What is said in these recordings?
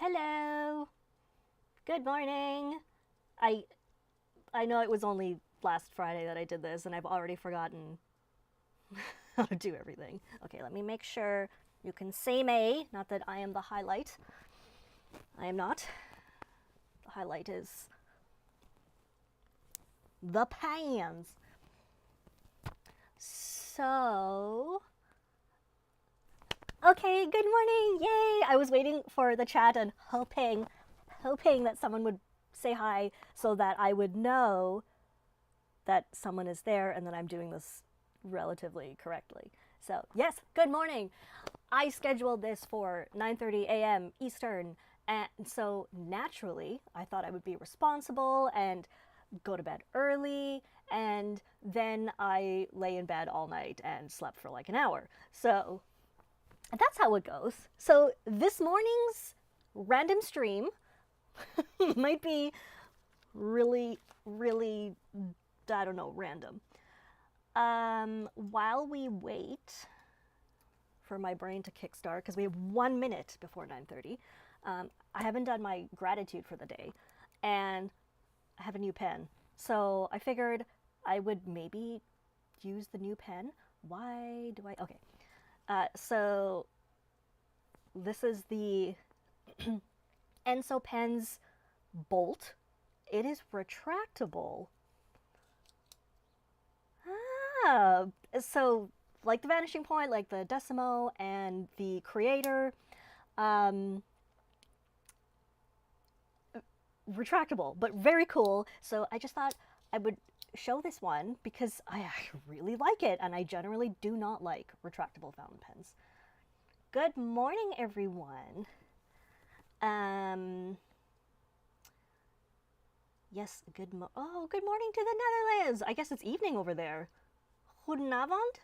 Hello. Good morning. I know it was only last Friday that I did this and I've already forgotten how to do everything. Okay, let me make sure you can see me. Not that I am the highlight. I am not. The highlight is the pans. So, okay, good morning. Yay. I was waiting for the chat and hoping that someone would say hi so that I would know that someone is there and that I'm doing this relatively correctly. So, yes, good morning. I scheduled this for 9:30 a.m. Eastern, and so naturally, I thought I would be responsible and go to bed early, and then I lay in bed all night and slept for like an hour. So, that's how it goes. So, this morning's random stream might be really, I don't know, random. While we wait for my brain to kickstart, because we have 1 minute before 9:30, I haven't done my gratitude for the day, and I have a new pen. So I figured I would maybe use the new pen. Why do I? Okay. So this is the Enso Pen's Bolt. It is retractable. So like the Vanishing Point, like the Decimo and the Creator, retractable, but very cool. So I just thought I would show this one because I really like it, and I generally do not like retractable fountain pens. Good morning, everyone. Yes, good morning to the Netherlands. I guess it's evening over there. Goedenavond?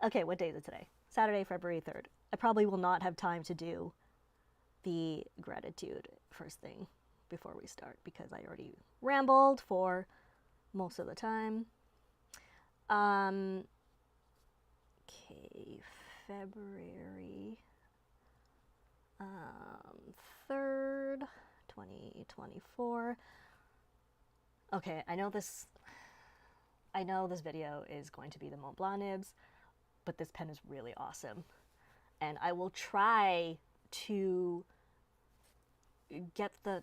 Okay, what day is it today? Saturday, February 3rd. I probably will not have time to do the gratitude first thing before we start because I already rambled for most of the time. Okay, February 3rd, 2024. Okay, I know this video is going to be the Montblanc nibs, but this pen is really awesome. And I will try to get the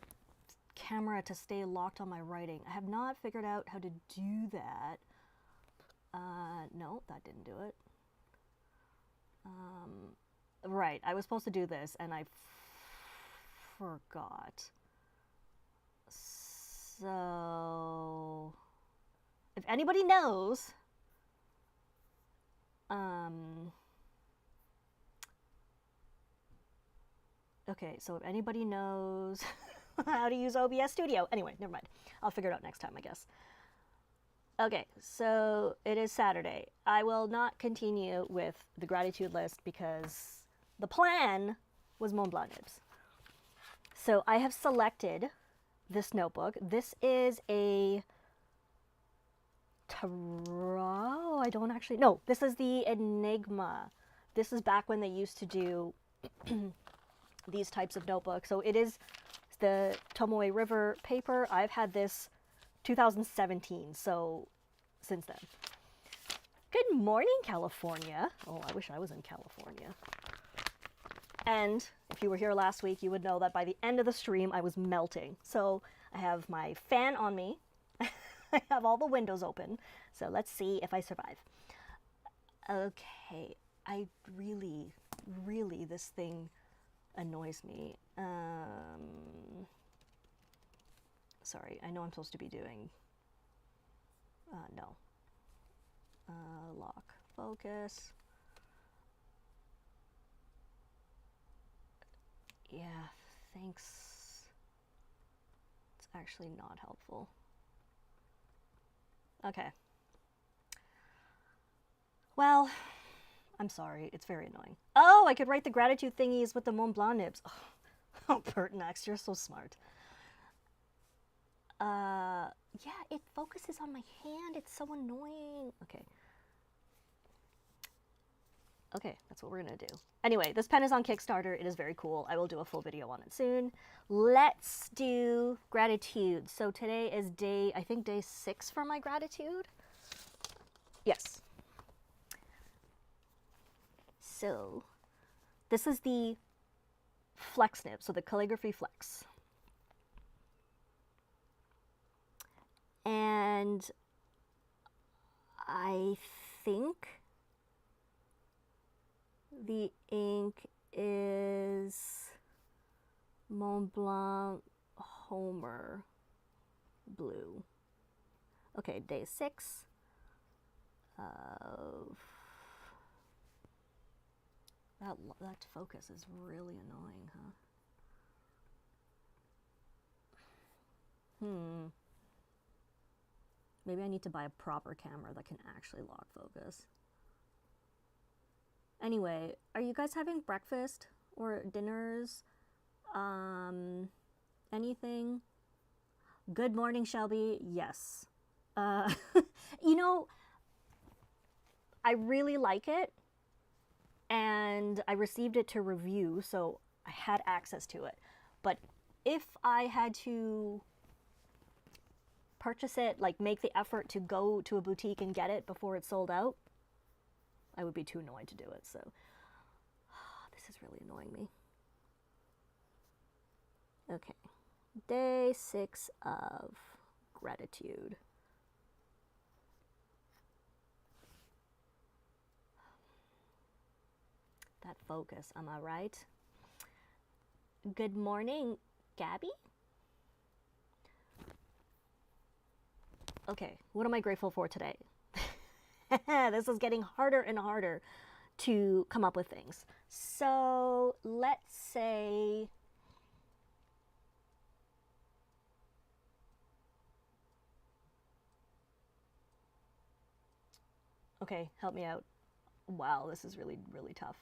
camera to stay locked on my writing. I have not figured out how to do that. No, that didn't do it. Right, I was supposed to do this and I forgot. So, if anybody knows, okay, so if anybody knows how to use OBS Studio, anyway, never mind. I'll figure it out next time, I guess. Okay, so it is Saturday. I will not continue with the gratitude list because the plan was Montblanc nibs. So I have selected this notebook. This is a Tarot. I don't actually know. This is the Enigma. This is back when they used to do these types of notebooks. So it is the Tomoe River paper. I've had this 2017, so since then. Good morning, California. Oh, I wish I was in California. And if you were here last week, you would know that by the end of the stream, I was melting. So I have my fan on me. I have all the windows open. So let's see if I survive. Okay, I really, this thing annoys me. Sorry, I know I'm supposed to be doing, no. Lock, focus. Yeah, thanks. It's actually not helpful. Okay. Well, I'm sorry, it's very annoying. Oh, I could write the gratitude thingies with the Montblanc nibs. Oh, Pertinax, you're so smart. Yeah, it focuses on my hand. It's so annoying. Okay. Okay, that's what we're gonna do. Anyway, this pen is on Kickstarter. It is very cool. I will do a full video on it soon. Let's do gratitude. So today is I think day 6 for my gratitude. Yes. So this is the Flex nib, so the Calligraphy Flex. And I think the ink is Montblanc Homer Blue. Okay, day 6 of... That focus is really annoying, huh? Maybe I need to buy a proper camera that can actually lock focus. Anyway, are you guys having breakfast or dinners? Anything? Good morning, Shelby. Yes. You know, I really like it, and I received it to review, so I had access to it. But if I had to purchase it, like make the effort to go to a boutique and get it before it's sold out, I would be too annoyed to do it. So this is really annoying me. Okay, day 6 of gratitude. That focus, am I right? Good morning, Gabby. Okay, what am I grateful for today? This is getting harder and harder to come up with things. So let's say okay, help me out. Wow, this is really, really tough.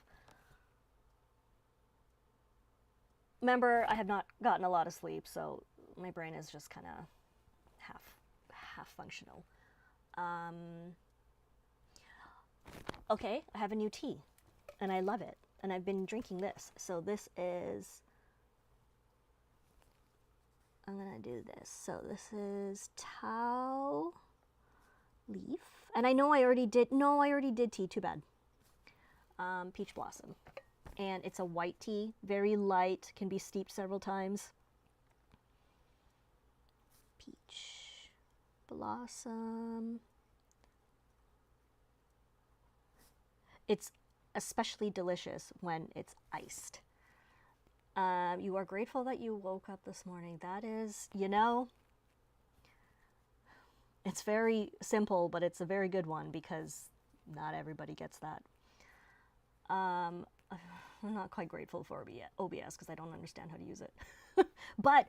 Remember, I have not gotten a lot of sleep, so my brain is just kind of half functional. Okay, I have a new tea, and I love it, and I've been drinking this. So this is, I'm gonna do this. So this is Tao Leaf, and I know I already did, no, I already did tea, too bad. Peach Blossom, and it's a white tea, very light, can be steeped several times. Peach Blossom. It's especially delicious when it's iced. You are grateful that you woke up this morning. That is, you know, it's very simple, but it's a very good one because not everybody gets that. I'm not quite grateful for OBS because I don't understand how to use it. But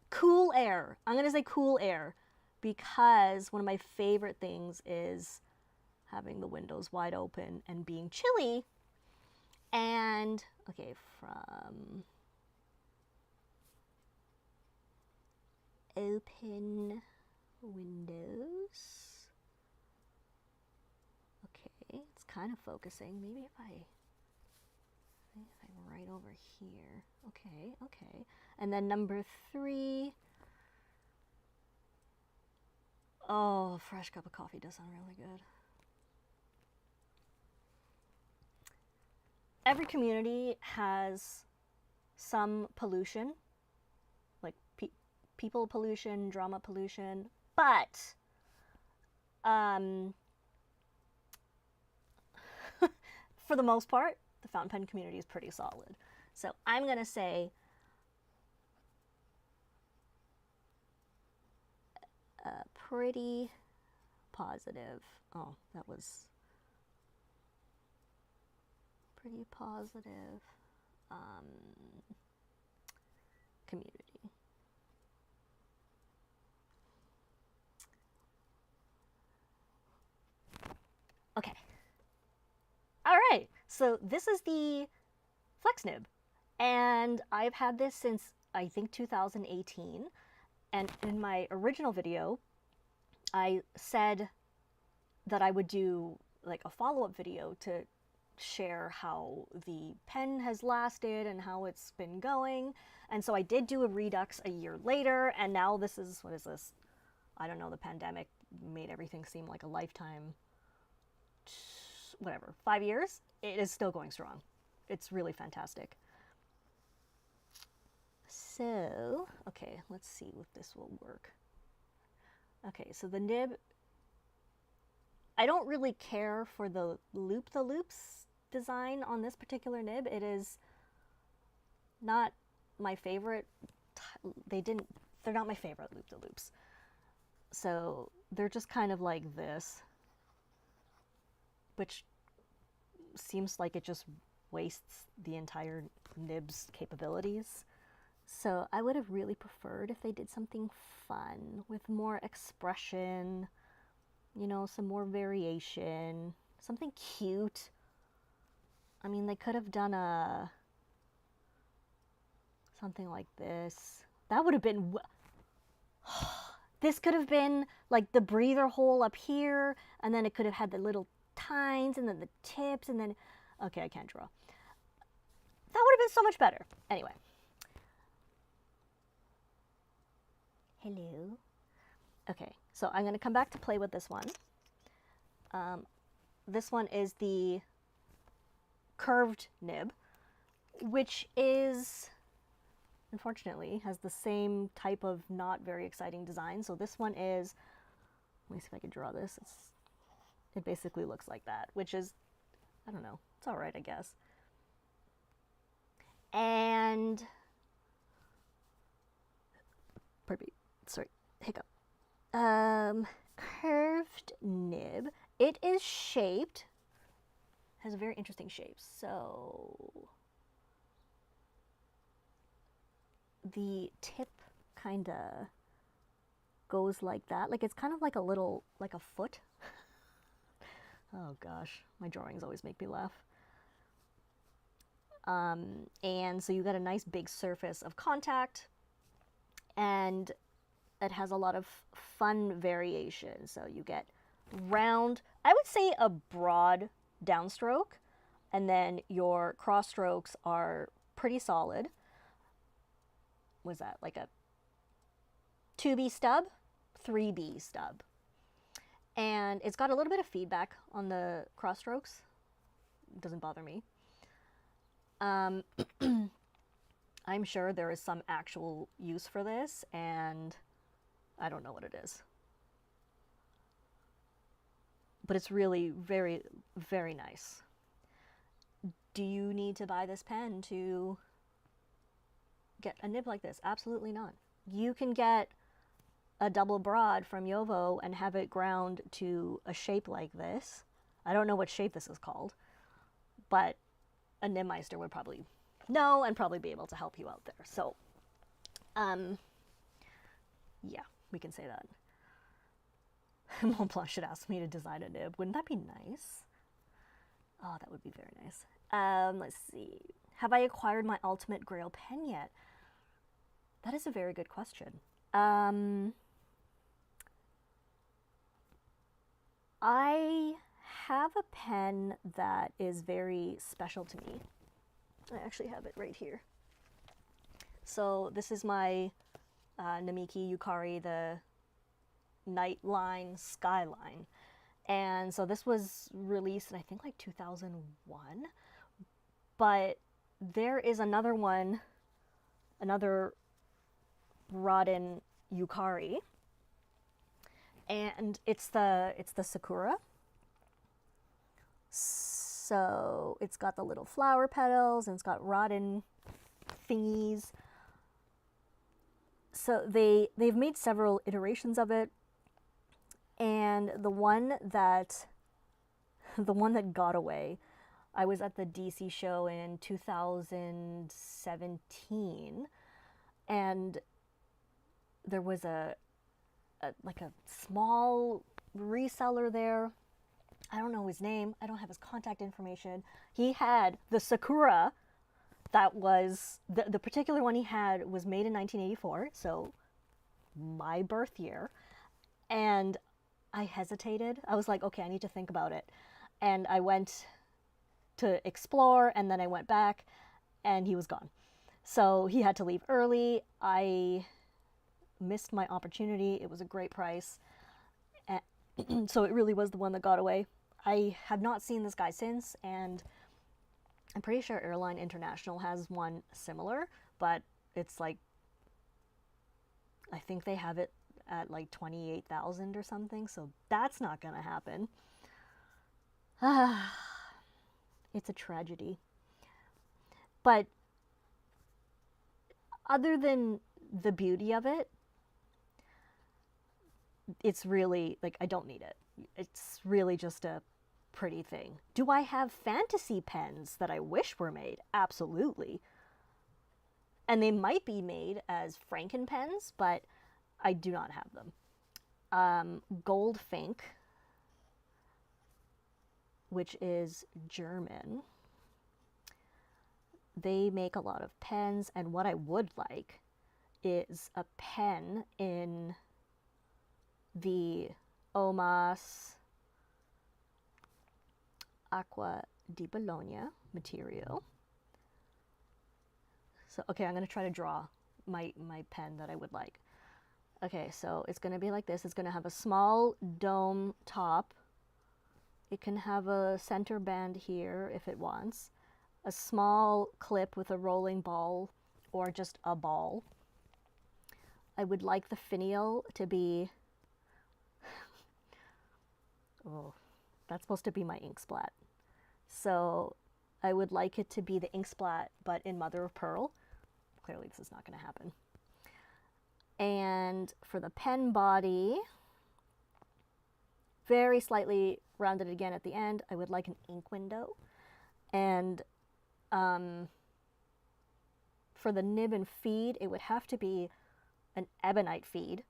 cool air. I'm going to say cool air because one of my favorite things is having the windows wide open and being chilly. And, okay, from open windows. Okay, it's kind of focusing. Maybe if I right over here. Okay, okay. And then number 3. Oh, fresh cup of coffee does sound really good. Every community has some pollution, like people pollution, drama pollution, but for the most part, the fountain pen community is pretty solid. So I'm going to say pretty positive. Oh, that was pretty positive community. Okay. All right. So this is the Flex nib, and I've had this since I think 2018. And in my original video, I said that I would do like a follow-up video to share how the pen has lasted and how it's been going. And so I did do a redux a year later, and now this is, what is this? I don't know, the pandemic made everything seem like a lifetime. Whatever, 5 years? It is still going strong. It's really fantastic. So, okay, let's see if this will work. Okay, so the nib, I don't really care for the loop-the-loops design on this particular nib. It is not my favorite. They're not my favorite loop-the-loops. So they're just kind of like this, which seems like it just wastes the entire nib's capabilities. So I would have really preferred if they did something fun with more expression, you know, some more variation, something cute. I mean, they could have done something like this. That would have been, this could have been like the breather hole up here, and then it could have had the little tines and then the tips, and then, okay, I can't draw. That would have been so much better. Anyway. Hello. Okay, so I'm going to come back to play with this one. This one is the curved nib, which is, unfortunately, has the same type of not very exciting design. So this one is, let me see if I can draw this. It basically looks like that, which is, I don't know, it's all right, I guess. And, pardon me, sorry, hiccup. Curved nib. It is shaped, has a very interesting shape. So the tip kind of goes like that. Like it's kind of like a little, like a foot. Oh gosh, my drawings always make me laugh. And so you got a nice big surface of contact, and it has a lot of fun variation. So you get round, I would say a broad downstroke, and then your cross strokes are pretty solid. Was that like a 2B stub, 3B stub? And it's got a little bit of feedback on the cross strokes. It doesn't bother me. I'm sure there is some actual use for this, and I don't know what it is. But it's really very, very nice. Do you need to buy this pen to get a nib like this? Absolutely not. You can get a double broad from Yovo and have it ground to a shape like this. I don't know what shape this is called, but a nibmeister would probably know and probably be able to help you out there. So, yeah, we can say that. Montblanc should ask me to design a nib. Wouldn't that be nice? Oh, that would be very nice. Let's see. Have I acquired my ultimate Grail pen yet? That is a very good question. I have a pen that is very special to me. I actually have it right here. So this is my Namiki Yukari, the Nightline Skyline. And so this was released in, I think, like 2001. But there is another one, another Rodin Yukari, and it's the Sakura. So it's got the little flower petals, and it's got Rodin thingies. So they've made several iterations of it, and the one that got away, I was at the DC show in 2017, and there was a small reseller there. I don't know his name. I don't have his contact information. He had the Sakura that was, the particular one he had was made in 1984, so my birth year. And I hesitated. I was like, okay, I need to think about it. And I went to explore, and then I went back and he was gone. So he had to leave early. I missed my opportunity. It was a great price. And so it really was the one that got away. I have not seen this guy since, and I'm pretty sure Airline International has one similar, but it's like, I think they have it at like 28,000 or something, so that's not gonna happen. It's a tragedy. But other than the beauty of it, it's really, like, I don't need it. It's really just a pretty thing. Do I have fantasy pens that I wish were made? Absolutely. And they might be made as Franken pens, but I do not have them. Gold Fink, which is German. They make a lot of pens, and what I would like is a pen in the Omas Aqua di Bologna material. So, okay, I'm going to try to draw my pen that I would like. Okay, so it's going to be like this. It's going to have a small dome top. It can have a center band here if it wants. A small clip with a rolling ball or just a ball. I would like the finial to be... oh, that's supposed to be my ink splat. So I would like it to be the ink splat, but in mother of pearl. Clearly this is not going to happen. And for the pen body, very slightly rounded again at the end, I would like an ink window. And for the nib and feed, it would have to be an ebonite feed.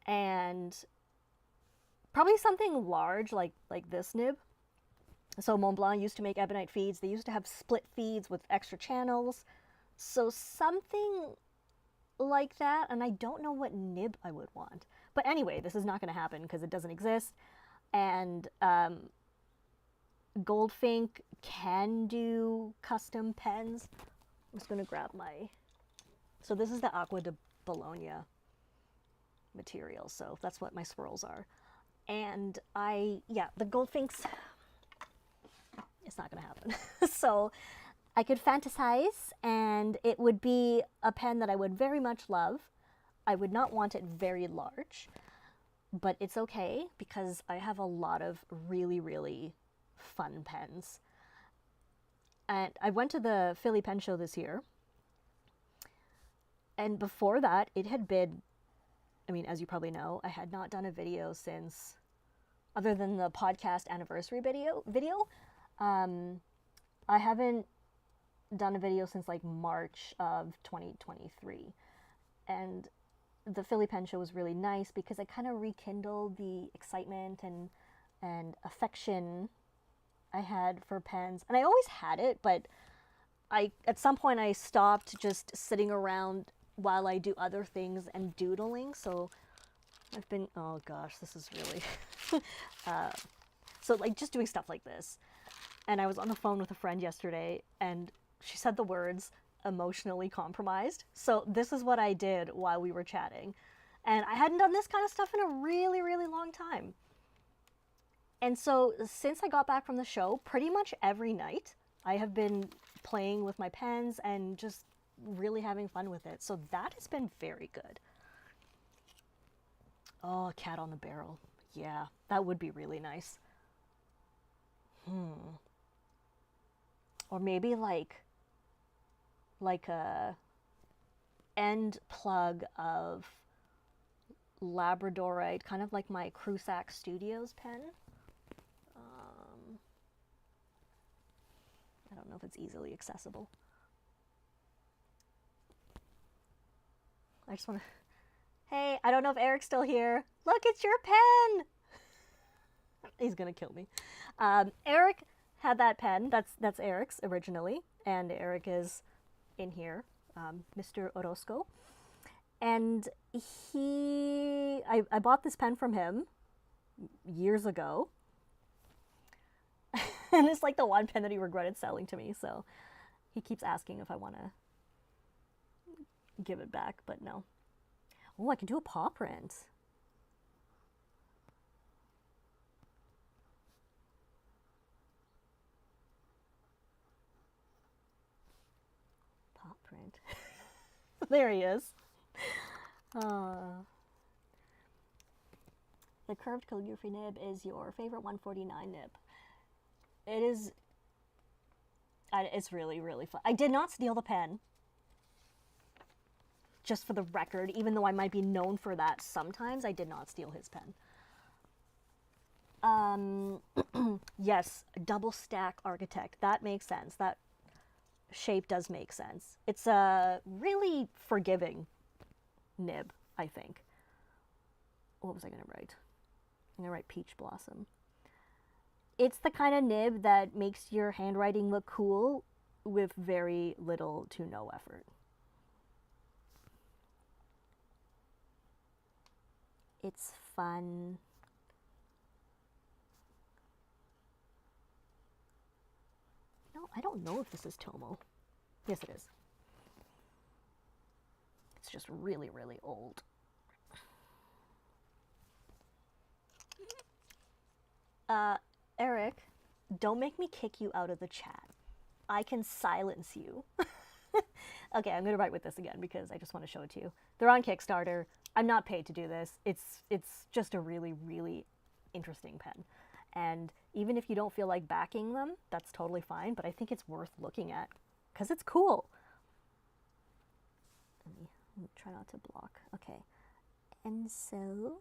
And probably something large like this nib. So Montblanc used to make ebonite feeds. They used to have split feeds with extra channels. So something like that, and I don't know what nib I would want. But anyway, this is not going to happen because it doesn't exist. And Goldfink can do custom pens. I'm just going to grab my... So this is the Aqua di Bologna material, so that's what my swirls are. And the Goldfinks, it's not going to happen. So I could fantasize, and it would be a pen that I would very much love. I would not want it very large, but it's okay because I have a lot of really, really fun pens. And I went to the Philly Pen Show this year, and before that, it had been, I mean, as you probably know, I had not done a video since, other than the podcast anniversary video, I haven't done a video since like March of 2023. And the Philly Pen Show was really nice because I kind of rekindled the excitement and affection I had for pens. And I always had it, but at some point I stopped just sitting around while I do other things and doodling. So I've been, oh gosh, this is really, so like just doing stuff like this. And I was on the phone with a friend yesterday, and she said the words emotionally compromised. So this is what I did while we were chatting. And I hadn't done this kind of stuff in a really, really long time. And so since I got back from the show, pretty much every night I have been playing with my pens and just really having fun with it. So that has been very good. Oh, a cat on the barrel. Yeah, that would be really nice. Or maybe like a end plug of Labradorite, kind of like my Crusac Studios pen. I don't know if it's easily accessible. I just want to... Hey, I don't know if Eric's still here. Look, it's your pen! He's gonna kill me. Eric had that pen. That's Eric's originally. And Eric is in here, Mr. Orozco. And I bought this pen from him years ago. And it's like the one pen that he regretted selling to me, so he keeps asking if I want to give it back, but no. Oh, I can do a paw print. Paw print. There he is. The curved calligraphy nib is your favorite 149 nib. It is. It's really, really fun. I did not steal the pen. Just for the record, even though I might be known for that sometimes, I did not steal his pen. Yes, double stack architect. That makes sense. That shape does make sense. It's a really forgiving nib, I think. What was I going to write? I'm going to write peach blossom. It's the kind of nib that makes your handwriting look cool with very little to no effort. It's fun. No, I don't know if this is Tomo. Yes, it is. It's just really, really old. Eric, don't make me kick you out of the chat. I can silence you. Okay, I'm going to write with this again because I just want to show it to you. They're on Kickstarter. I'm not paid to do this. It's just a really, really interesting pen. And even if you don't feel like backing them, that's totally fine, but I think it's worth looking at because it's cool. Let me try not to block. Okay. And so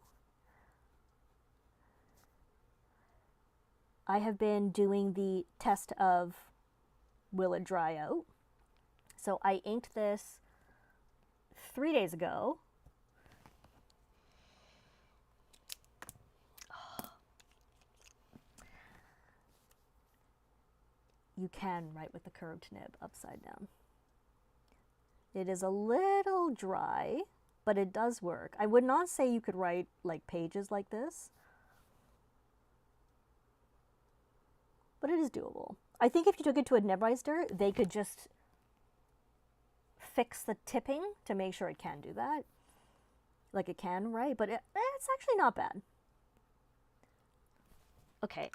I have been doing the test of will it dry out. So I inked this 3 days ago. You can write with the curved nib upside down. It is a little dry, but it does work. I would not say you could write like pages like this, but it is doable. I think if you took it to a nibmeister, they could just fix the tipping to make sure it can do that. Like it can, right? But it's actually not bad. Okay,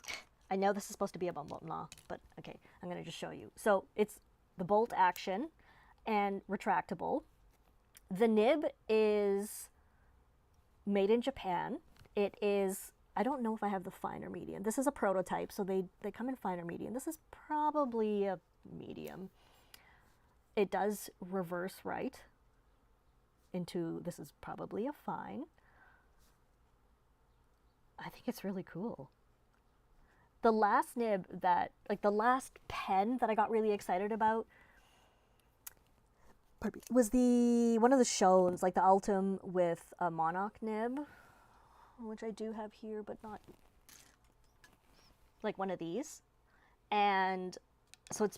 I know this is supposed to be a montblanc, but okay, I'm going to just show you. So it's the bolt action and retractable. The nib is made in Japan. It is, I don't know if I have the fine or medium. This is a prototype, so they come in fine or medium. This is probably a medium. It does reverse right into, this is probably a fine. I think it's really cool. The last nib that, like the last pen that I got really excited about was one of the Shones, like the Ultim with a Monarch nib, which I do have here, but not like one of these. And so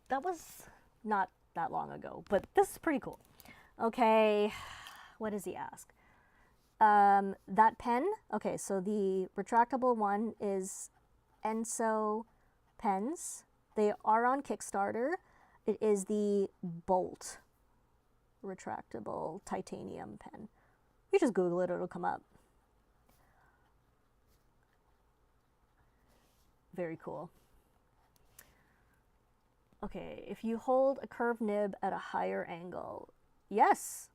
that was not that long ago, but this is pretty cool. Okay, what does he ask? That pen, okay, so the retractable one is Enso pens. They are on Kickstarter. It is the Bolt retractable titanium pen. You just Google it, it'll come up. Very cool. Okay, if you hold a curved nib at a higher angle, yes,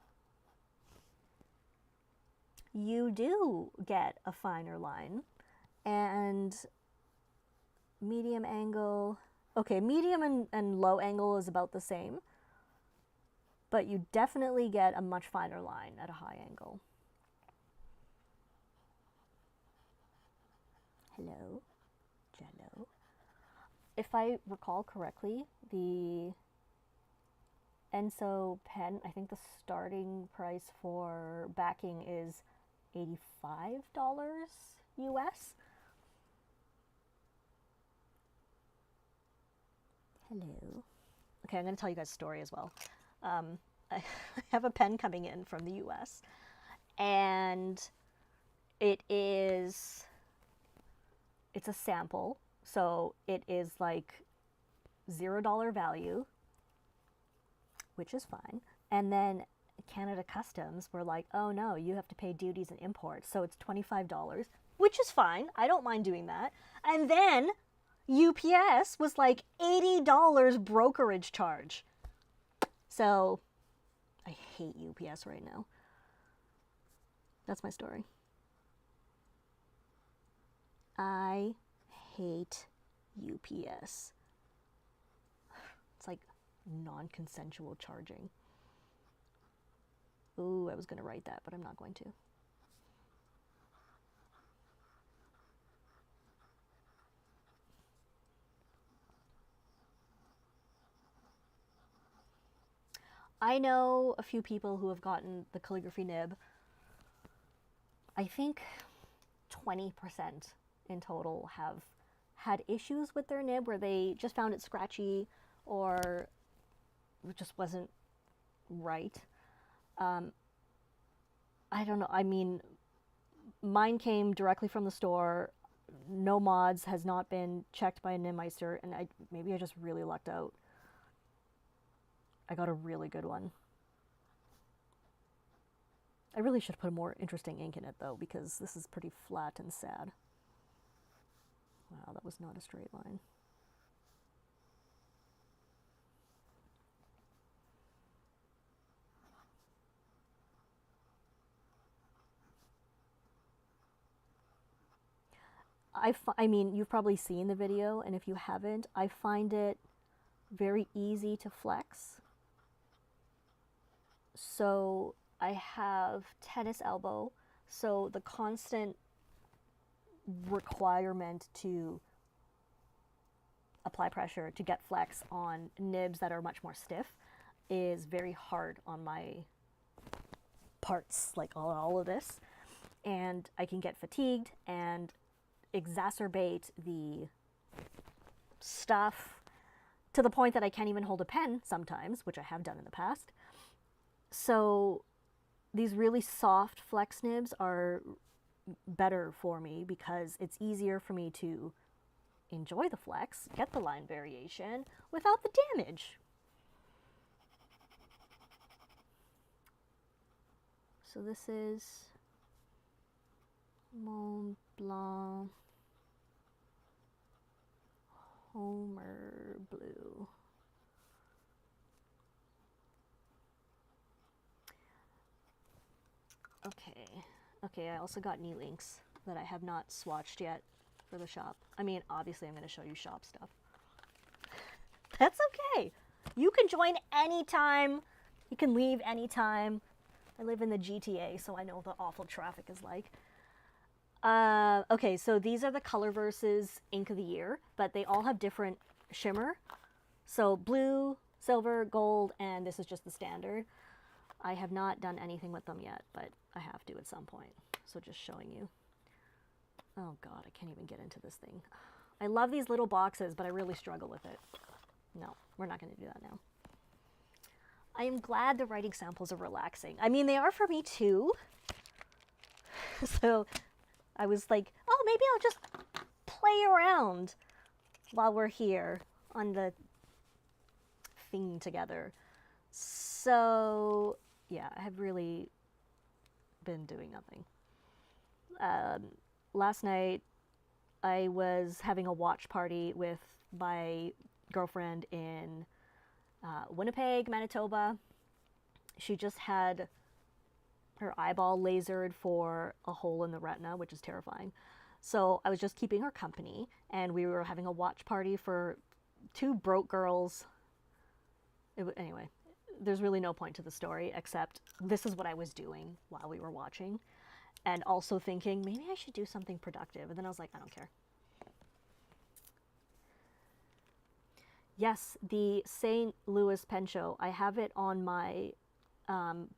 you do get a finer line. And medium angle, okay, medium and low angle is about the same, but you definitely get a much finer line at a high angle. Hello, Jello. If I recall correctly, the Enso pen, I think the starting price for backing is $85 US. Hello. Okay, I'm going to tell you guys a story as well. I have a pen coming in from the US, and it's a sample So it is like $0 value, which is fine. And then Canada Customs were like, oh no, you have to pay duties and imports. So it's $25, which is fine. I don't mind doing that. And then UPS was like $80 brokerage charge. So I hate UPS right now. That's my story. I hate UPS. It's like non-consensual charging. Ooh, I was going to write that, but I'm not going to. I know a few people who have gotten the calligraphy nib. I think 20% in total have had issues with their nib where they just found it scratchy or it just wasn't right. I don't know. I mean, mine came directly from the store. No mods, has not been checked by a nib meister, and maybe I just really lucked out. I got a really good one. I really should put a more interesting ink in it though, because this is pretty flat and sad. Wow, that was not a straight line. I mean, you've probably seen the video, and if you haven't, I find it very easy to flex. So I have tennis elbow, so the constant requirement to apply pressure to get flex on nibs that are much more stiff is very hard on my parts, like all of this. And I can get fatigued and exacerbate the stuff to the point that I can't even hold a pen sometimes, which I have done in the past. So these really soft flex nibs are better for me because it's easier for me to enjoy the flex, get the line variation without the damage. So this is Montblanc Homer Blue. Okay, I also got knee links that I have not swatched yet for the shop. I mean, obviously I'm going to show you shop stuff. That's okay. You can join anytime. You can leave anytime. I live in the GTA, so I know what the awful traffic is like. Okay, so these are the Colorverse's Ink of the Year, but they all have different shimmer. So blue, silver, gold, and this is just the standard. I have not done anything with them yet, but I have to at some point. So just showing you. Oh God, I can't even get into this thing. I love these little boxes, but I really struggle with it. No, we're not going to do that now. I am glad the writing samples are relaxing. I mean, they are for me too. So I was like, oh, maybe I'll just play around while we're here on the thing together. So yeah, I have really been doing nothing. Last night I was having a watch party with my girlfriend in Winnipeg, Manitoba. She just had her eyeball lasered for a hole in the retina, which is terrifying. So I was just keeping her company, and we were having a watch party for two broke girls. Anyway, there's really no point to the story, except this is what I was doing while we were watching, and also thinking, maybe I should do something productive. And then I was like, I don't care. Yes, the St. Louis pen show. I have it on my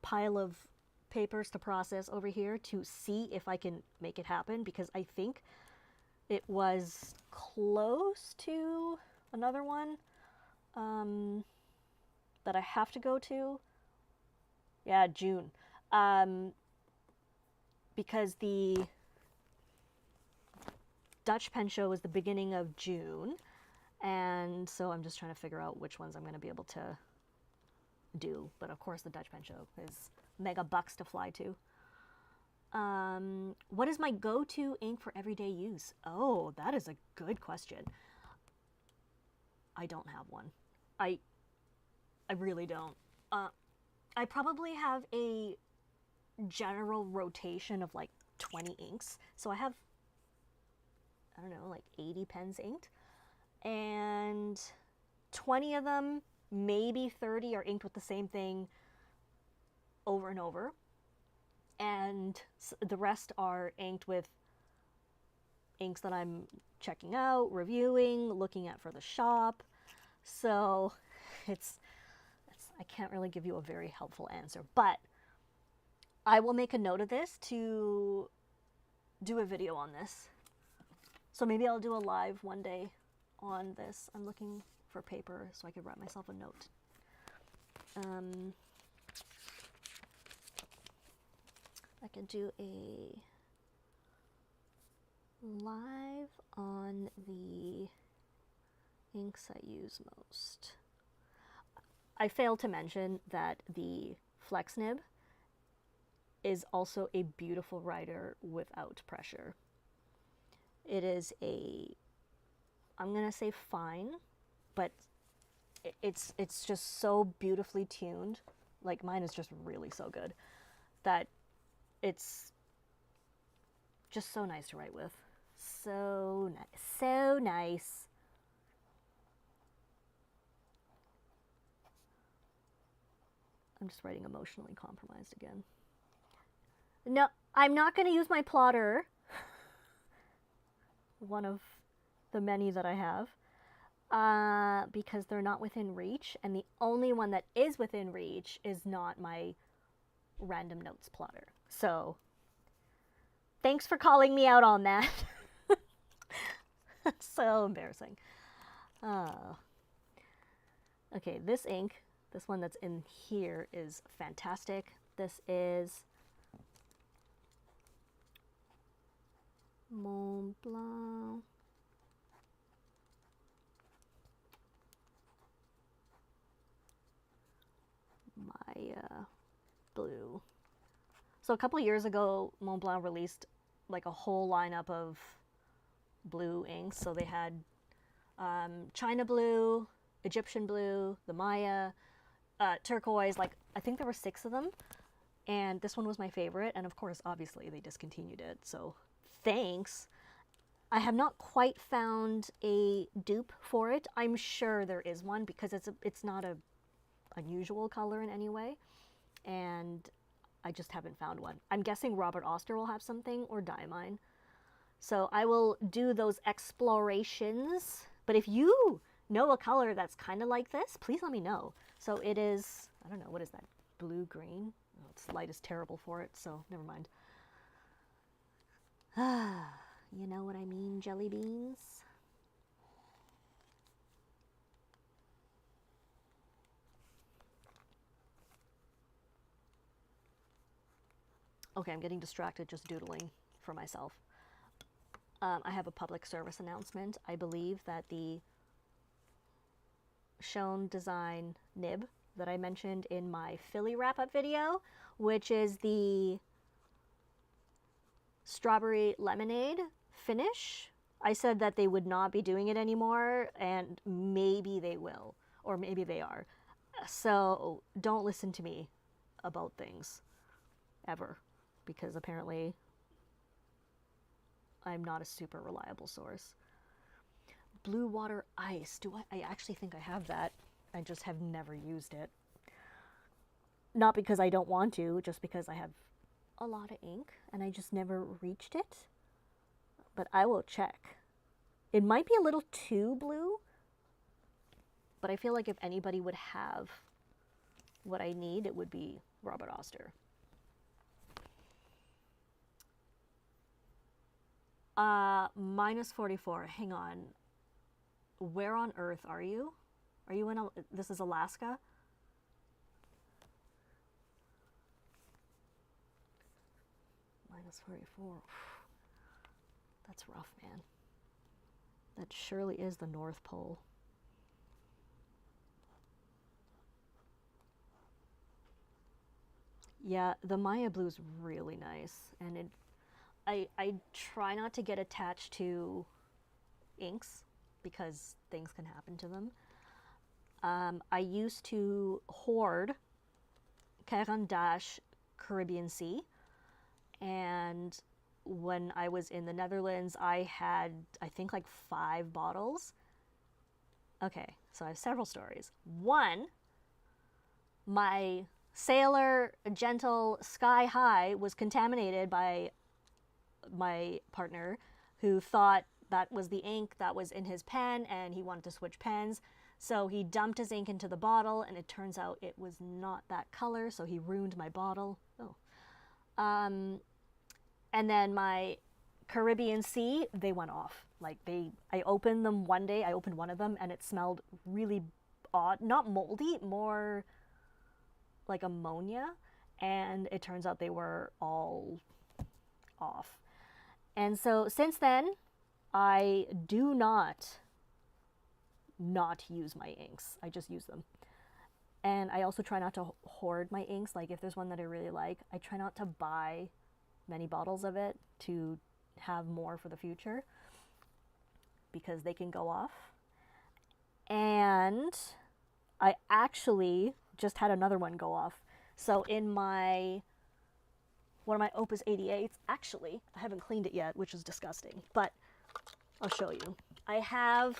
pile of papers to process over here to see if I can make it happen, because I think it was close to another one that I have to go to. Yeah, June. Because the Dutch pen show is the beginning of June, and so I'm just trying to figure out which ones I'm going to be able to do. But of course the Dutch pen show is mega bucks to fly to. What is my go-to ink for everyday use? Oh, that is a good question. I don't have one. I really don't. I probably have a general rotation of like 20 inks. So I have, I don't know, like 80 pens inked. And 20 of them, maybe 30 are inked with the same thing over and over. And the rest are inked with inks that I'm checking out, reviewing, looking at for the shop. So I can't really give you a very helpful answer, but I will make a note of this to do a video on this. So maybe I'll do a live one day on this. I'm looking for paper so I could write myself a note. I could do a live on the inks I use most. I failed to mention that the Flex nib is also a beautiful writer without pressure. It is a, I'm gonna say fine, but it's just so beautifully tuned. Like mine is just really so good that it's just so nice to write with. So nice, so nice. I'm just writing emotionally compromised again. No, I'm not going to use my plotter. One of the many that I have. Because they're not within reach. And the only one that is within reach is not my random notes plotter. So, thanks for calling me out on that. So embarrassing. Okay, this ink, this one that's in here is fantastic. This is montblanc. My blue. So a couple of years ago, Montblanc released like a whole lineup of blue inks. So they had China blue, Egyptian blue, the Maya, turquoise, like I think there were 6 of them. And this one was my favorite. And of course, obviously they discontinued it. So thanks. I have not quite found a dupe for it. I'm sure there is one because it's not a unusual color in any way. And I just haven't found one. I'm guessing Robert Oster will have something or Diamine. So I will do those explorations. But if you know a color that's kind of like this, please let me know. So it is, I don't know, what is that? Blue-green? Oh, its light is terrible for it, so never mind. You know what I mean, jelly beans? Okay, I'm getting distracted just doodling for myself. I have a public service announcement. I believe that the Shown Design nib that I mentioned in my Philly wrap-up video, which is the strawberry lemonade finish. I said that they would not be doing it anymore, and maybe they will, or maybe they are. So don't listen to me about things, ever, because apparently I'm not a super reliable source. Blue water ice. I actually think I have that. I just have never used it. Not because I don't want to, just because I have a lot of ink and I just never reached it. But I will check. It might be a little too blue, but I feel like if anybody would have what I need, it would be Robert Oster. Minus 44. Hang on. Where on earth are you? Are you in, this is Alaska? Minus 44. That's rough, man. That surely is the North Pole. Yeah, the Maya blue is really nice, and I try not to get attached to inks because things can happen to them. I used to hoard Caran d'Ache Caribbean Sea, and when I was in the Netherlands, I had, I think, like 5 bottles. Okay, so I have several stories. One, my Sailor Gentle Sky High was contaminated by my partner, who thought that was the ink that was in his pen and he wanted to switch pens. So he dumped his ink into the bottle, and it turns out it was not that color, so he ruined my bottle. Oh. And then my Caribbean Sea, they went off. Like I opened them one day, I opened one of them, and it smelled really odd. Not moldy, more like ammonia. And it turns out they were all off. And so since then, I do not use my inks. I just use them. And I also try not to hoard my inks. Like if there's one that I really like, I try not to buy many bottles of it to have more for the future because they can go off. And I actually just had another one go off. So in one of my Opus 88s, actually, I haven't cleaned it yet, which is disgusting, but I'll show you. I have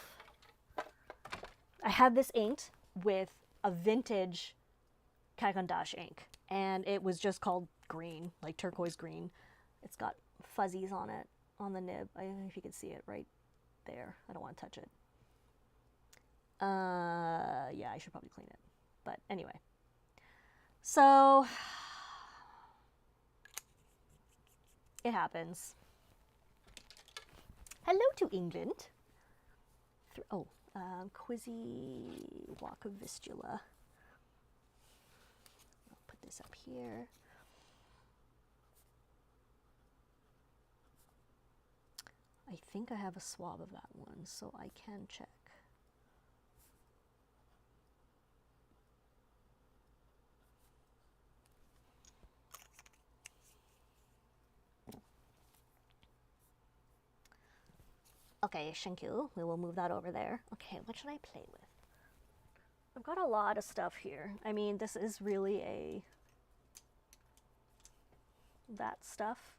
this inked with a vintage Caran d'Ache ink, and it was just called green, like turquoise green. It's got fuzzies on it, on the nib. I don't know if you can see it right there. I don't want to touch it. Yeah, I should probably clean it. But anyway. So, it happens. Hello to England. Quizzy Walk of Vistula. I'll put this up here. I think I have a swab of that one, so I can check. Okay, thank you. We will move that over there. Okay, what should I play with? I've got a lot of stuff here. I mean, this is really that stuff.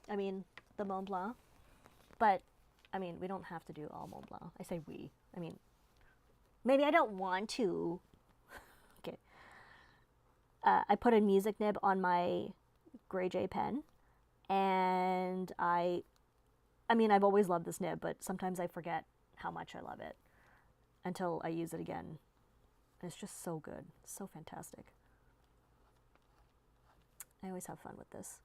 I mean, the Mont Blanc. But, I mean, we don't have to do all Mont Blanc. I say we. I mean, maybe I don't want to. Okay. I put a music nib on my Grey J pen. And I mean, I've always loved this nib, but sometimes I forget how much I love it until I use it again. It's just so good. So fantastic. I always have fun with this.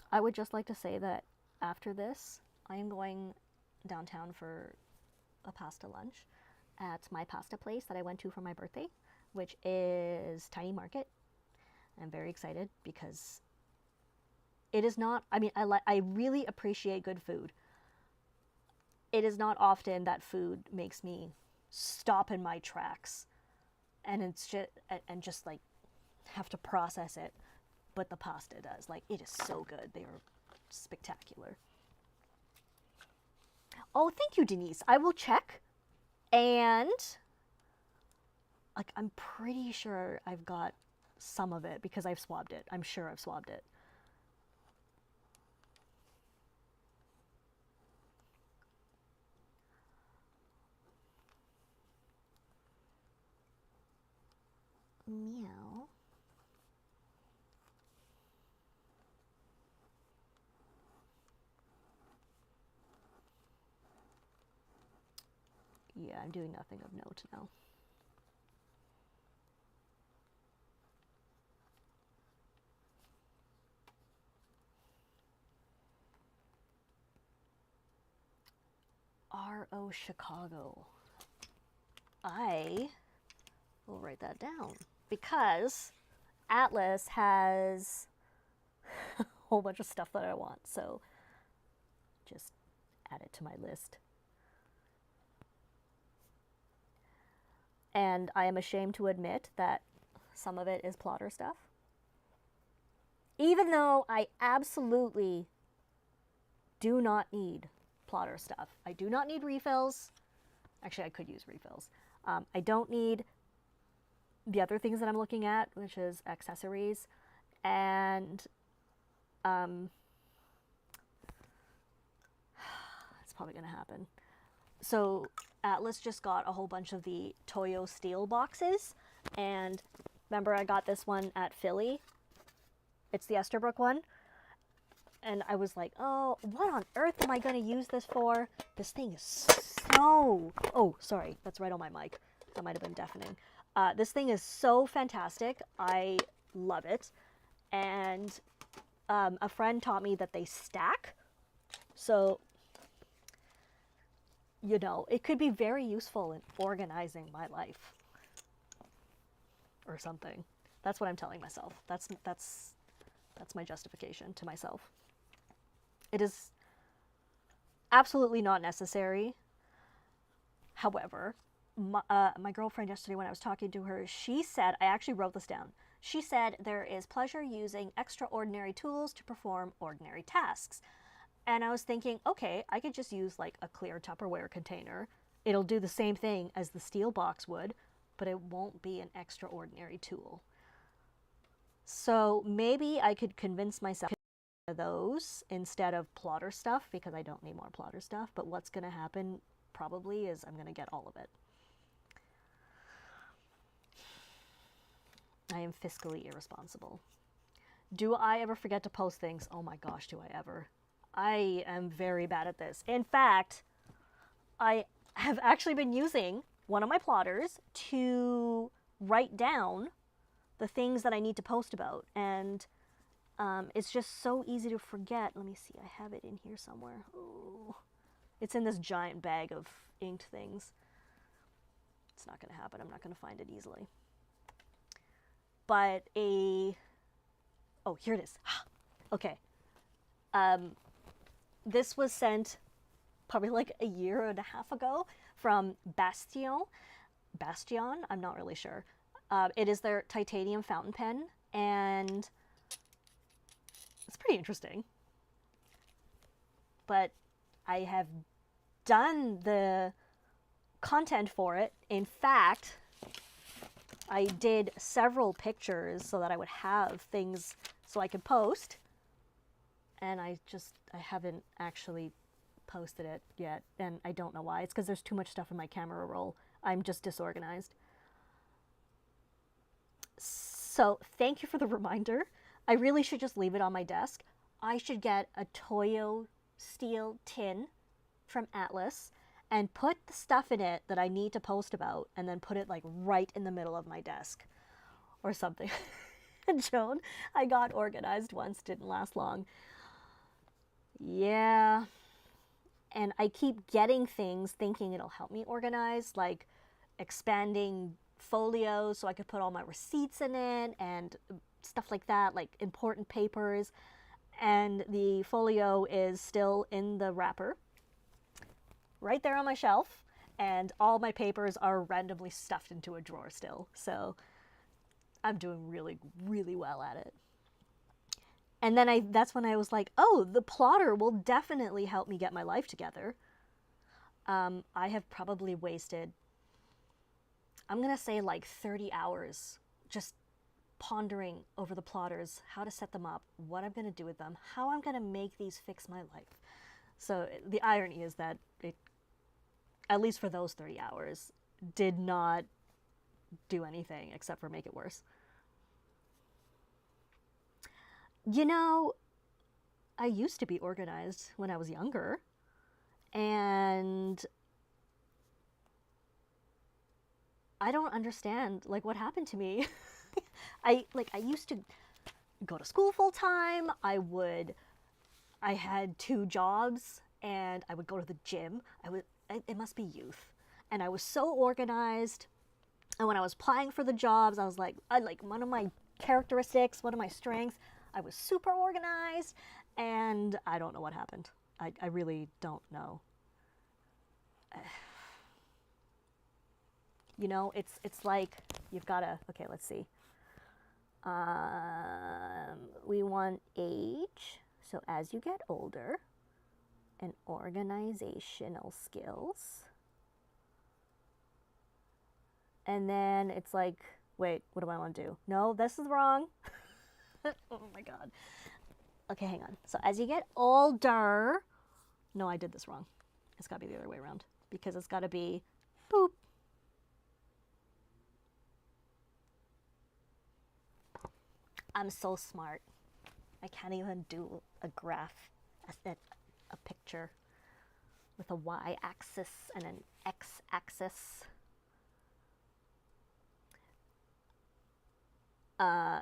I would just like to say that after this, I am going downtown for a pasta lunch at my pasta place that I went to for my birthday, which is Tiny Market. I'm very excited because it is not, I mean, I really appreciate good food. It is not often that food makes me stop in my tracks and just like have to process it, but the pasta does. Like, it is so good. They are spectacular. Oh, thank you, Denise. I will check. And like, I'm pretty sure I've got some of it because I've swabbed it. I'm sure I've swabbed it. Meow. Yeah, I'm doing nothing of note now. R.O. Chicago. I We'll write that down because Atlas has a whole bunch of stuff that I want. So just add it to my list. And I am ashamed to admit that some of it is plotter stuff. Even though I absolutely do not need plotter stuff. I do not need refills. Actually, I could use refills. I don't need the other things that I'm looking at, which is accessories. And it's probably going to happen. So Atlas just got a whole bunch of the Toyo steel boxes. And remember, I got this one at Philly. It's the Esterbrook one. And I was like, oh, what on earth am I going to use this for? This thing is so... Oh, sorry. That's right on my mic. That might have been deafening. This thing is so fantastic. I love it. And a friend taught me that they stack. So, you know, it could be very useful in organizing my life. Or something. That's what I'm telling myself. That's my justification to myself. It is absolutely not necessary. However, my girlfriend yesterday, when I was talking to her, she said, I actually wrote this down. She said there is pleasure using extraordinary tools to perform ordinary tasks. And I was thinking, okay, I could just use like a clear Tupperware container. It'll do the same thing as the steel box would, but it won't be an extraordinary tool. So maybe I could convince myself to those instead of plotter stuff, because I don't need more plotter stuff. But what's going to happen probably is I'm going to get all of it. I am fiscally irresponsible. Do I ever forget to post things? Oh my gosh, do I ever? I am very bad at this. In fact, I have actually been using one of my plotters to write down the things that I need to post about. And it's just so easy to forget. Let me see, I have it in here somewhere. Oh, it's in this giant bag of inked things. It's not going to happen. I'm not going to find it easily. But oh, here it is. Okay. This was sent probably like a year and a half ago from Bastion, I'm not really sure. It is their titanium fountain pen, and it's pretty interesting. But I have done the content for it. In fact, I did several pictures so that I would have things so I could post. And I haven't actually posted it yet, and I don't know why. It's because there's too much stuff in my camera roll. I'm just disorganized. So thank you for the reminder. I really should just leave it on my desk. I should get a Toyo steel tin from Atlas and put the stuff in it that I need to post about, and then put it like right in the middle of my desk or something. Joan, I got organized once, didn't last long. Yeah. And I keep getting things thinking it'll help me organize, like expanding folios so I could put all my receipts in it and stuff like that, like important papers. And the folio is still in the wrapper, right there on my shelf, and all my papers are randomly stuffed into a drawer still. So I'm doing really, really well at it. And then that's when I was like, oh, the plotter will definitely help me get my life together. I have probably wasted, I'm going to say like 30 hours just pondering over the plotters, how to set them up, what I'm going to do with them, how I'm going to make these fix my life. So the irony is that it, at least for those 30 hours, did not do anything except for make it worse. You know, I used to be organized when I was younger, and I don't understand like what happened to me. I used to go to school full time. I had 2 jobs, and I would go to the gym. It must be youth. And I was so organized. And when I was applying for the jobs, I was like, one of my characteristics, one of my strengths, I was super organized, and I don't know what happened. I really don't know. You know, it's like you've got to, okay, let's see. We want age, so as you get older, and organizational skills. And then it's like, wait, what do I want to do? No, this is wrong. Oh my God. Okay, hang on. So as you get older, no, I did this wrong. It's got to be the other way around because it's got to be boop. I'm so smart. I can't even do a graph, a picture with a y-axis and an x-axis.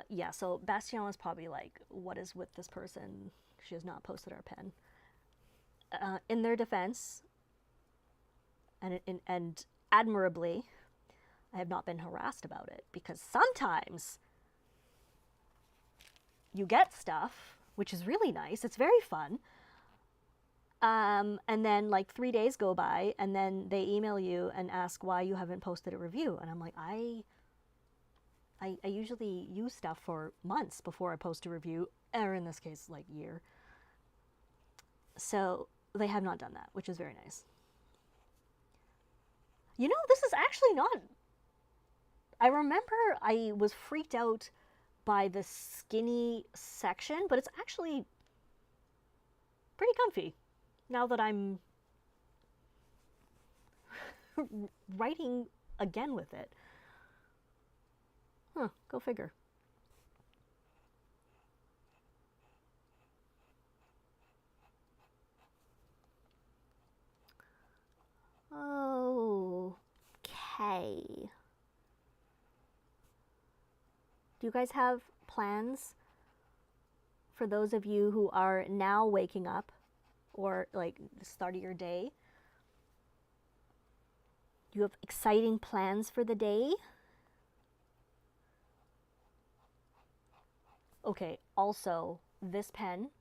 Yeah, so Bastien was probably like, what is with this person? She has not posted our pen. In their defense, and admirably, I have not been harassed about it because sometimes you get stuff, which is really nice. It's very fun. And then like 3 days go by and then they email you and ask why you haven't posted a review. And I'm like, I usually use stuff for months before I post a review, or in this case, like year. So they have not done that, which is very nice. You know, this is actually not... I remember I was freaked out by the skinny section, but it's actually pretty comfy now that I'm writing again with it. Huh, go figure. Okay. Do you guys have plans for those of you who are now waking up or like the start of your day? Do you have exciting plans for the day? Okay, also, this pen,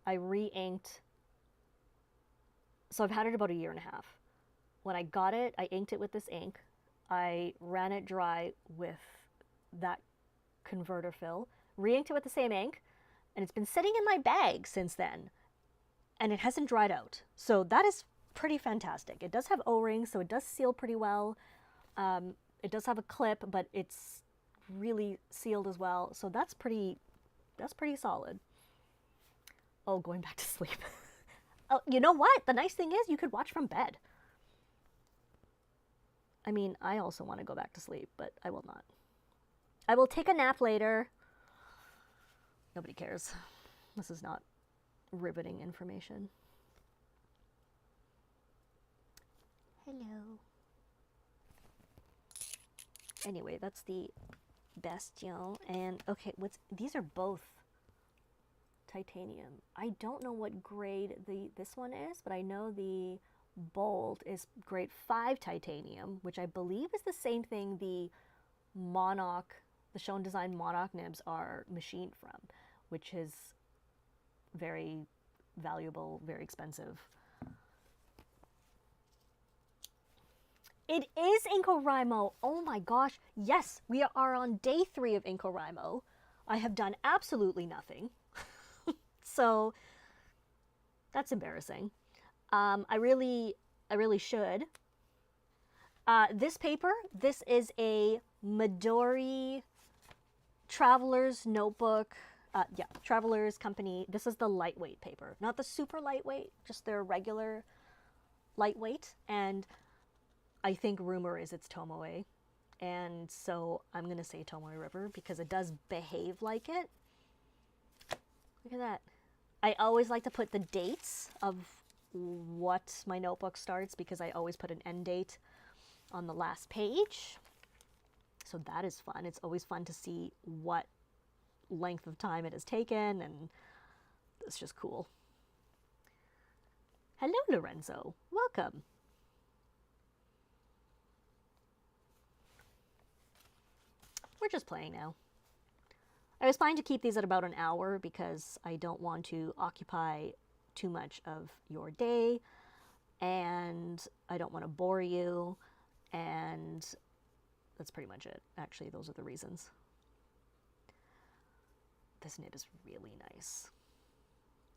I re-inked. So I've had it about 1.5 years. When I got it, I inked it with this ink. I ran it dry with that converter fill, re-inked it with the same ink, and it's been sitting in my bag since then. And it hasn't dried out. So that is pretty fantastic. It does have O-rings, so it does seal pretty well. It does have a clip, but it's really sealed as well. So that's pretty solid. Oh, going back to sleep. Oh, you know what? The nice thing is you could watch from bed. I mean, I also want to go back to sleep, but I will not. I will take a nap later. Nobody cares. This is not riveting information. Hello. Anyway, that's the Bastien. And okay, these are both titanium. I don't know what grade this one is, but I know the Bold is grade 5 titanium, which I believe is the same thing the Schoen Design Monarch nibs are machined from, which is very valuable, very expensive. It is IncoWrimo. Oh my gosh. Yes, we are on day 3 of IncoWrimo. I have done absolutely nothing. So that's embarrassing. I really should. This paper, this is a Midori Traveler's Notebook. Yeah, Traveler's Company. This is the lightweight paper. Not the super lightweight, just their regular lightweight. And I think rumor is it's Tomoe. And so I'm going to say Tomoe River because it does behave like it. Look at that. I always like to put the dates of what my notebook starts because I always put an end date on the last page. So that is fun. It's always fun to see what length of time it has taken, and it's just cool. Hello, Lorenzo. Welcome. we're just playing now. I was planning to keep these at about an hour because I don't want to occupy too much of your day, and I don't want to bore you, and that's pretty much it. Actually, those are the reasons. This nib is really nice.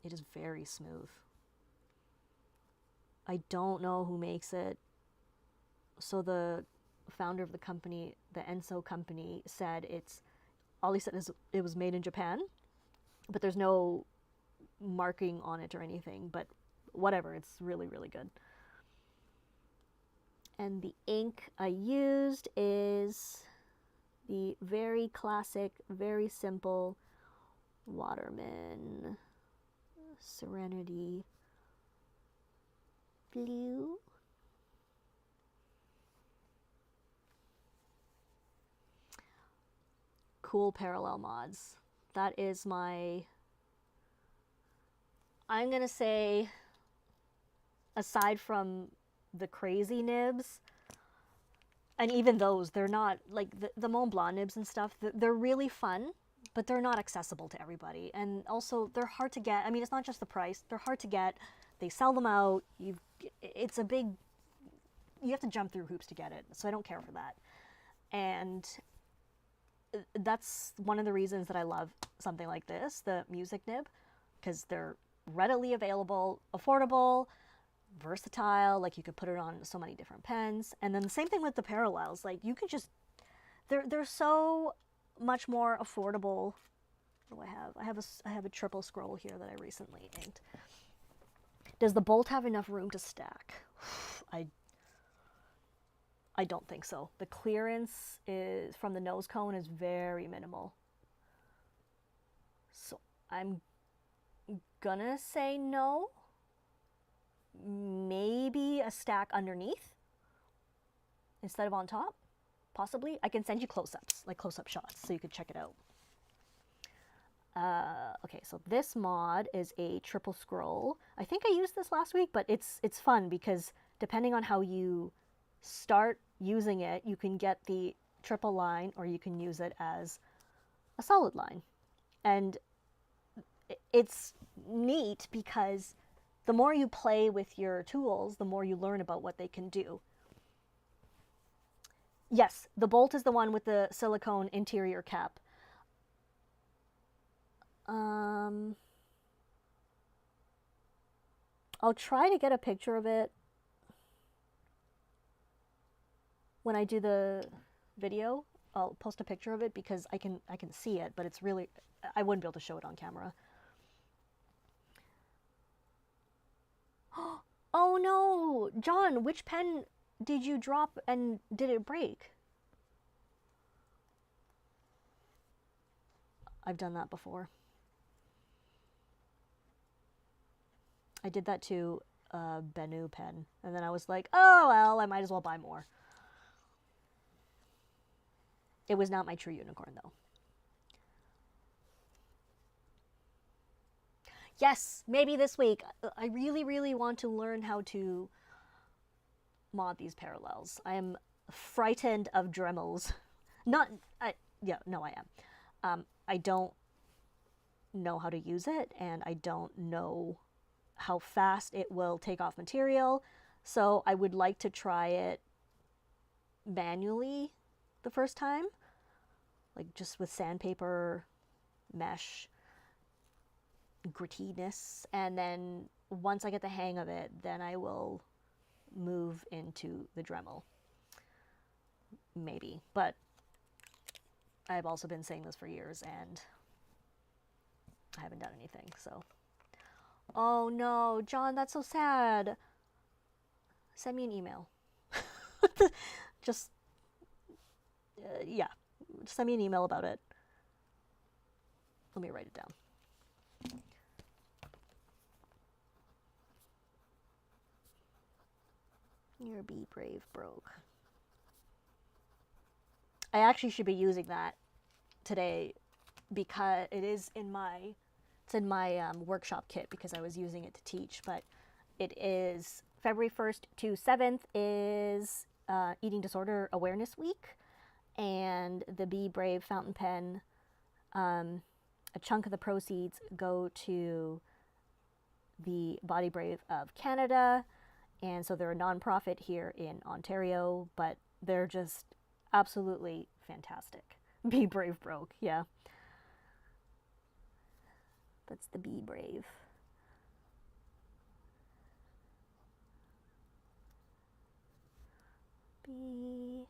It is very smooth. I don't know who makes it. So the founder of the company, the Enso company, said all he said is it was made in Japan, but there's no marking on it or anything, but whatever, it's really, really good. And the ink I used is the very classic, very simple Waterman Serenity Blue. Cool parallel mods. That is my, I'm gonna say, aside from the crazy nibs, and even those, they're not, like the Montblanc nibs and stuff, they're really fun, but they're not accessible to everybody. And also, they're hard to get. I mean, it's not just the price. They're hard to get. They sell them out. It's a big, you have to jump through hoops to get it. So I don't care for that. And that's one of the reasons that I love something like this, the music nib, because they're readily available, affordable, versatile. Like, you could put it on so many different pens. And then the same thing with the parallels. Like, you can just, they're so much more affordable. What do I have? I have a triple scroll here that I recently inked. Does the bolt have enough room to stack? I don't think so. The clearance is from the nose cone is very minimal. So I'm gonna say no. Maybe a stack underneath instead of on top, possibly. I can send you close-ups, like close-up shots, so you could check it out. Okay, so this mod is a triple scroll. I think I used this last week, but it's fun because depending on how you start using it, you can get the triple line or you can use it as a solid line. And it's neat because the more you play with your tools, the more you learn about what they can do. Yes, the bolt is the one with the silicone interior cap. I'll try to get a picture of it when I do the video. I'll post a picture of it because I can see it, but it's really, I wouldn't be able to show it on camera. Oh no, John, which pen did you drop and did it break? I've done that before. I did that to a Benu pen, and then I was like, oh well, I might as well buy more. It was not my true unicorn though. Yes, maybe this week. I really, really want to learn how to mod these parallels. I am frightened of Dremels. Yeah, no, I am. I don't know how to use it, and I don't know how fast it will take off material. So I would like to try it manually the first time, like just with sandpaper, mesh, grittiness, and then once I get the hang of it, then I will move into the Dremel. Maybe, but I've also been saying this for years and I haven't done anything, so. Oh no, John, that's so sad. Send me an email. Just, yeah, just send me an email about it. Let me write it down. Your Be Brave broke. I actually should be using that today because it is in my, it's in my workshop kit because I was using it to teach, but it is February 1st to 7th is Eating Disorder Awareness Week, and the Be Brave fountain pen, a chunk of the proceeds go to the Body Brave of Canada, and so they're a non-profit here in Ontario, but they're just absolutely fantastic. Be Brave broke, yeah. That's the Be Brave. Be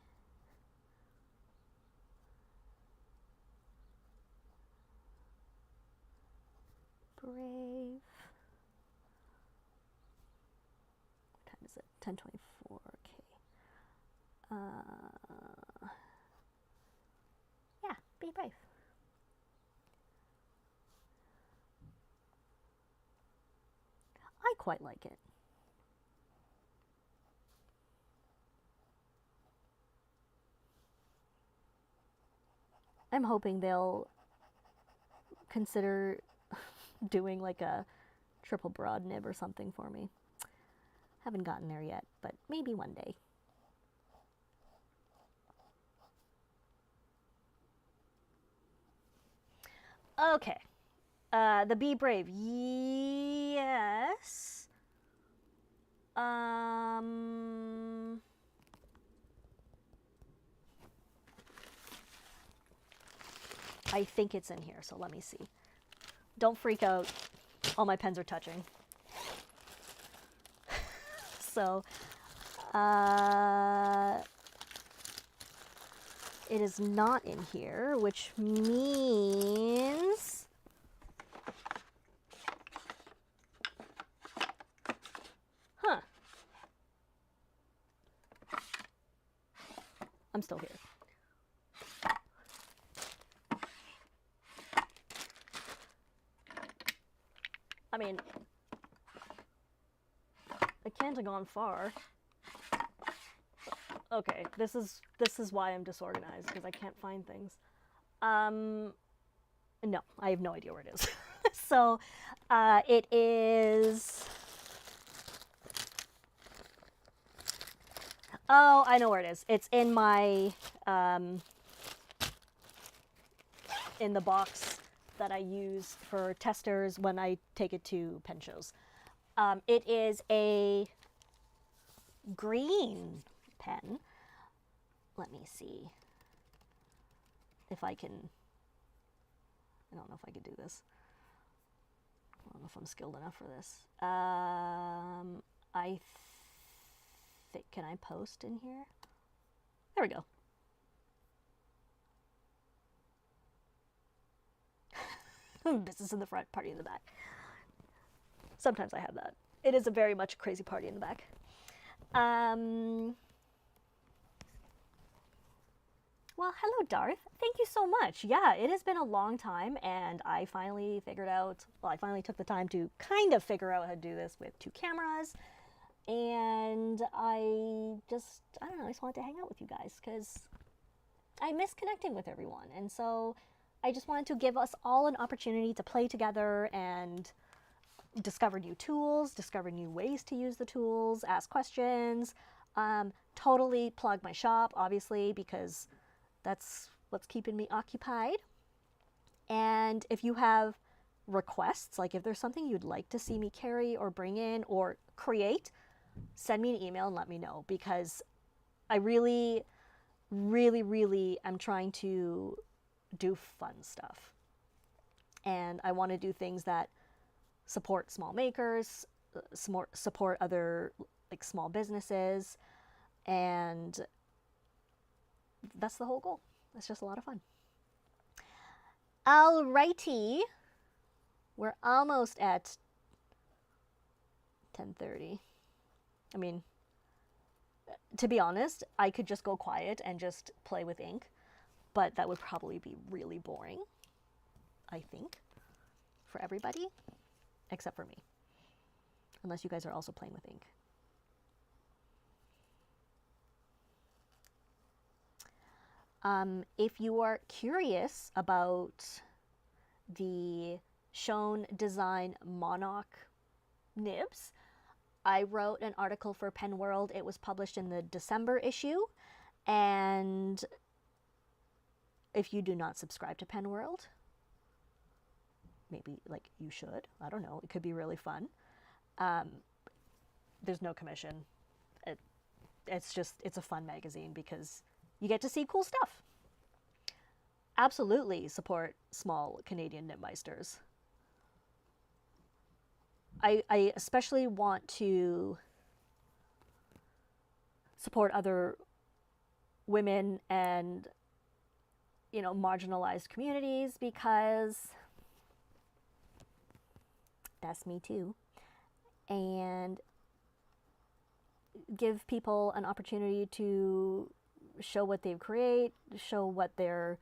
Brave. What time is it? 10:24. Okay. Yeah, Be Brave. I quite like it. I'm hoping they'll consider doing like a triple broad nib or something for me. Haven't gotten there yet, but maybe one day. Okay. The Be Brave. Yes. I think it's in here, so let me see. Don't freak out. All my pens are touching. So, it is not in here, which means I'm still here. I mean, I can't have gone far. Okay, this is why I'm disorganized, because I can't find things. No, I have no idea where it is. So, it is. Oh, I know where it is. It's in my in the box that I use for testers when I take it to pen shows. It is a green pen. Let me see if I can. I don't know if I could do this. I don't know if I'm skilled enough for this. I think, can I post in here? There we go. Business in the front, party in the back. Sometimes I have that. It is a very much crazy party in the back. Well, hello, Darth. Thank you so much. Yeah, it has been a long time, and I finally figured out, well, I finally took the time to kind of figure out how to do this with 2 cameras, and I don't know, I just wanted to hang out with you guys, because I miss connecting with everyone, and so I just wanted to give us all an opportunity to play together and discover new tools, discover new ways to use the tools, ask questions, totally plug my shop, obviously, because that's what's keeping me occupied. And if you have requests, like if there's something you'd like to see me carry or bring in or create, send me an email and let me know, because I really, really, really am trying to do fun stuff. And I want to do things that support small makers, support other like small businesses, and that's the whole goal. It's just a lot of fun. Alrighty, we're almost at 10:30. I mean, to be honest, I could just go quiet and just play with ink, but that would probably be really boring, I think, for everybody, except for me, unless you guys are also playing with ink. If you are curious about the Shown Design Monarch nibs, I wrote an article for Pen World. It was published in the December issue, and if you do not subscribe to Pen World, maybe like you should. I don't know. It could be really fun. There's no commission. It's a fun magazine because you get to see cool stuff. Absolutely support small Canadian nibmeisters. I especially want to support other women and, you know, marginalized communities because that's me too. And give people an opportunity to show what they create, show what they're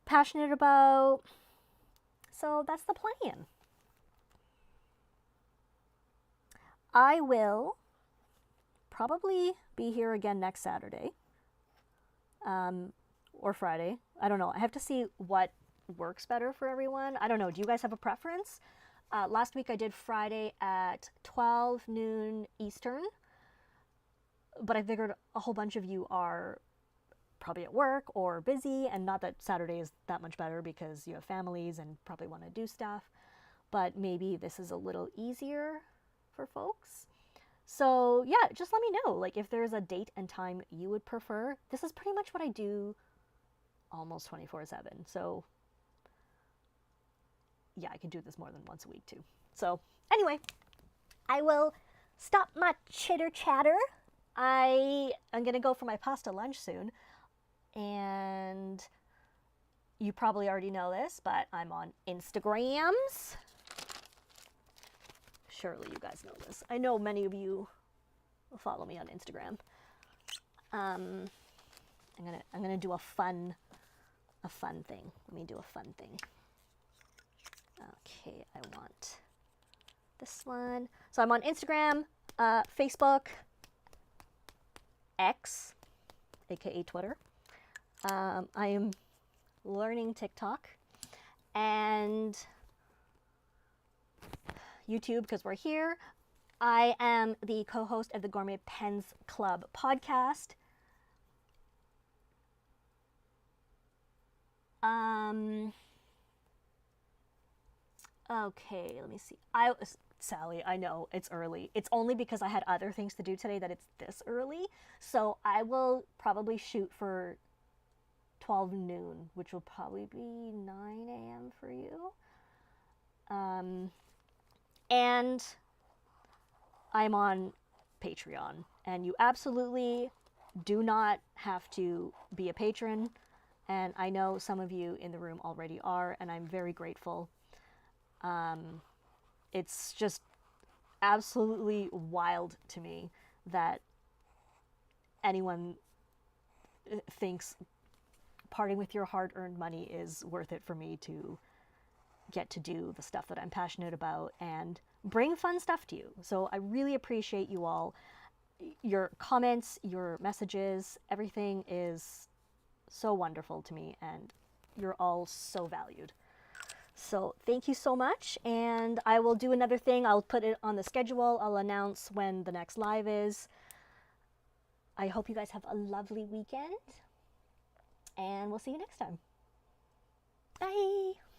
passionate about. So that's the plan. I will probably be here again next Saturday or Friday. I don't know. I have to see what works better for everyone. I don't know. Do you guys have a preference? Last week I did Friday at 12 noon Eastern, but I figured a whole bunch of you are probably at work or busy, and not that Saturday is that much better because you have families and probably want to do stuff, but maybe this is a little easier for folks. So yeah, just let me know, like, if there's a date and time you would prefer. This is pretty much what I do almost 24/7. So yeah, I could do this more than once a week too. So anyway, I will stop my chitter chatter. I am gonna go for my pasta lunch soon, and you probably already know this, but I'm on Instagrams. Surely you guys know this. I know many of you follow me on Instagram. I'm gonna do a fun thing. Let me do a fun thing. Okay, I want this one. So I'm on Instagram, Facebook, X, aka Twitter. I am learning TikTok and YouTube because we're here. I am the co-host of the Gourmet Pens Club podcast. Okay, let me see. Sally, I know it's early. It's only because I had other things to do today that it's this early. So I will probably shoot for 12 noon, which will probably be 9 a.m. for you. And I'm on Patreon, and you absolutely do not have to be a patron. And I know some of you in the room already are, and I'm very grateful. It's just absolutely wild to me that anyone thinks parting with your hard-earned money is worth it for me to get to do the stuff that I'm passionate about and bring fun stuff to you. So I really appreciate you all. Your comments, your messages, everything is so wonderful to me, and you're all so valued. So thank you so much, and I will do another thing. I'll put it on the schedule. I'll announce when the next live is. I hope you guys have a lovely weekend, and we'll see you next time. Bye!